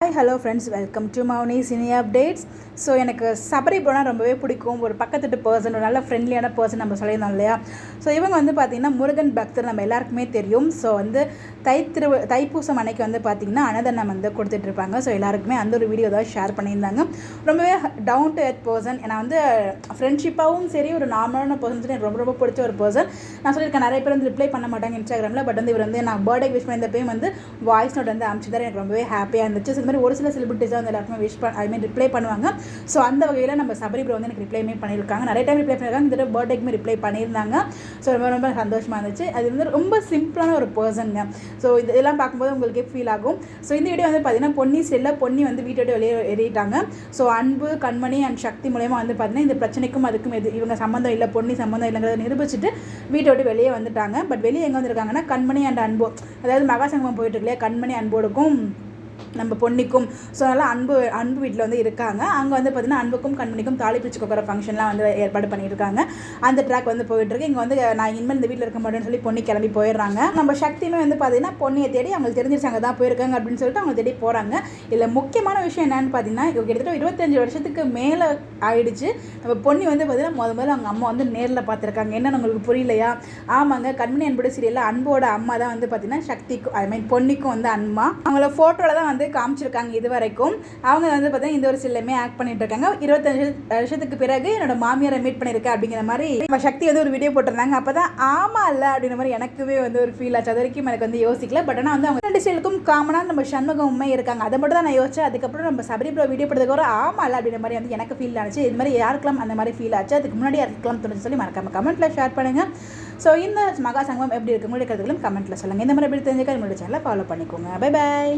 Hi hello friends, welcome to Mouni cine updates. So எனக்கு சபரி ப்ரோனா ரொம்பவே பிடிக்கும். ஒரு பக்கத்துட்டு பர்சன், ஒரு நல்ல ஃப்ரெண்ட்லியான பர்சன் நம்ம சொல்லியிருந்தோம் இல்லையா. ஸோ இவங்க வந்து பார்த்திங்கன்னா முருகன் பக்தர், நம்ம எல்லாருக்குமே தெரியும். ஸோ வந்து தைப்பூசம் அன்னைக்கு வந்து பார்த்திங்கன்னா அன்னதானம் வந்து கொடுத்துட்ருப்பாங்க. ஸோ எல்லாருக்குமே அந்த ஒரு வீடியோ தான் ஷேர் பண்ணியிருந்தாங்க. ரொம்பவே டவுன் டு எர்த் பர்சன். ஏன்னா வந்து ஃப்ரெண்ட்ஷிப்பாகவும் சரி, ஒரு நார்மலான பர்சன் எனக்கு ரொம்ப ரொம்ப பிடிச்ச ஒரு பர்சன். நான் சொல்லியிருக்கேன், நிறைய பேர் வந்து ரிப்ளை பண்ண மாட்டாங்க இன்ஸ்டாகிராமில். பட் வந்து இவர் வந்து நான் பர்த்டே விஷ் பண்ணியிருந்தப்பையும் வந்து வாய்ஸ் நோட் வந்து அனுப்பிச்சிதான் எனக்கு ரொம்பவே ஹாப்பியாக இருந்துச்சு. ஸோ இந்த மாதிரி ஒரு சில செலிபிரிட்டிஸ் வந்து எல்லாருக்குமே ரிப்ளை பண்ணுவாங்க. ஸோ அந்த வகையில் நம்ம சபரி ப்ரோ வந்து எனக்கு ரிப்ளைமே பண்ணியிருக்காங்க. நிறைய டைம் ரிப்ளை பண்ணியிருக்காங்க. இந்த தடவை பர்த்டேக்குமே ரிப்ளை பண்ணியிருந்தாங்க. ஸோ ரொம்ப ரொம்ப சந்தோஷமாக இருந்துச்சு. அது வந்து ரொம்ப சிம்பிளான ஒரு பர்சனுங்க. ஸோ இதெல்லாம் பார்க்கும்போது உங்களுக்கே ஃபீல் ஆகும். ஸோ இந்த வீடியோ வந்து பார்த்தீங்கன்னா பொன்னி ஸ்டில்ல பொன்னி வந்து வீட்டை விட்டு வெளியே ஏறிட்டாங்க. ஸோ அன்பு, கண்மணி அண்ட் சக்தி மூலயமா வந்து பார்த்தீங்கன்னா இந்த பிரச்சனைக்கும் அதுக்கும் இவங்க சம்மந்தம் இல்லை, பொன்னி சம்மந்தம் இல்லைங்கிறத நிரூபிச்சுட்டு வீட்டை விட்டு வெளியே வந்துட்டாங்க. பட் வெளியே எங்கே வந்துருக்காங்கன்னா கண்மணி அண்ட் அன்பு, அதாவது மகாசங்கமம் போயிட்டு இல்லையா, கண்மணி அன்போடுக்கும் நம்ம பொன்னிக்கும். ஸோ அதனால் அன்பு வீட்டில் வந்து இருக்காங்க. அங்கே வந்து பார்த்திங்கன்னா அன்புக்கும் கண்மணிக்கும் தாலி பிரிச்சு கொடுக்குற ஃபங்க்ஷன்லாம் வந்து ஏற்பாடு பண்ணியிருக்காங்க. அந்த ட்ராக் வந்து போயிட்டுருக்கு. இங்கே வந்து நான் இனிமேல் இந்த வீட்டில் இருக்க மாட்டேன்னு சொல்லி பொன்னி கிளம்பி போயிடுறாங்க. நம்ம சக்தியுமே வந்து பார்த்திங்கன்னா பொன்னியை தேடி அவங்களுக்கு தெரிஞ்சிருச்சாங்க தான் போயிருக்காங்க அப்படின்னு சொல்லிட்டு அவங்க தேடி போகிறாங்க. இதில் முக்கியமான விஷயம் என்னென்னு பார்த்தீங்கன்னா, கிட்டத்தட்ட 25 வருஷத்துக்கு மேலே ஆயிடுச்சு. நம்ம பொன்னி வந்து பார்த்திங்கன்னா முதல்ல அவங்க அம்மா வந்து நேரில் பார்த்துருக்காங்க. என்னென்னு உங்களுக்கு புரியலையா? ஆமாங்க, கண்மணி அன்போட சீரியலில் அன்போட அம்மா தான் வந்து பார்த்திங்கன்னா சக்திக்கும் பொன்னிக்கும் வந்து அம்மா. அவங்கள ஃபோட்டோவில் தான் வந்து காமிச்சிருக்காங்க இது வரைக்கும். அவங்க வந்து பார்த்தீங்கன்னா இந்த ஒரு சிலையுமே ஆக்ட் பண்ணிட்டு இருக்காங்க. 25 வருஷத்துக்கு பிறகு என்னோட மாமியாரை மீட் பண்ணியிருக்கேன் அப்படிங்கிற மாதிரி நம்ம சக்தி வந்து ஒரு வீடியோ போட்டிருந்தாங்க. அப்போ தான் ஆமா இல்லை அப்படிங்கிற மாதிரி எனக்குமே வந்து ஒரு ஃபீல் ஆச்சு. அது வரைக்கும் எனக்கு வந்து யோசிக்கல. பட் ஆனால் வந்து அவங்க ரெண்டு ஸ்டைலுக்கும் காமனாக நம்ம சண்முகமுமே இருக்காங்க. அதை மட்டும் தான் நான் யோசிச்சேன். அதுக்கப்புறம் நம்ம சபரி ப்ரோ வீடியோ போட்டதுக்கு ஒரு ஆமா இல்லை அப்படிங்கிற மாதிரி வந்து எனக்கு ஃபீல் ஆச்சு. இது மாதிரி யாருக்கெல்லாம் அந்த மாதிரி ஃபீல் ஆச்சு, அதுக்கு முன்னாடி யாருக்கெல்லாம் தோணுச்சு சொல்லி மறக்காம கமெண்ட்டில் ஷேர் பண்ணுங்கள். ஸோ இந்த மகா சங்கமம் எப்படி இருக்கு, உங்களுடைய கருத்துக்களும் கமெண்ட்டில் சொல்லுங்கள். இந்த மாதிரி எப்படி தெரிஞ்சுக்க என்னோட சேனலை ஃபாலோ பண்ணிக்கோங்க. Bye bye.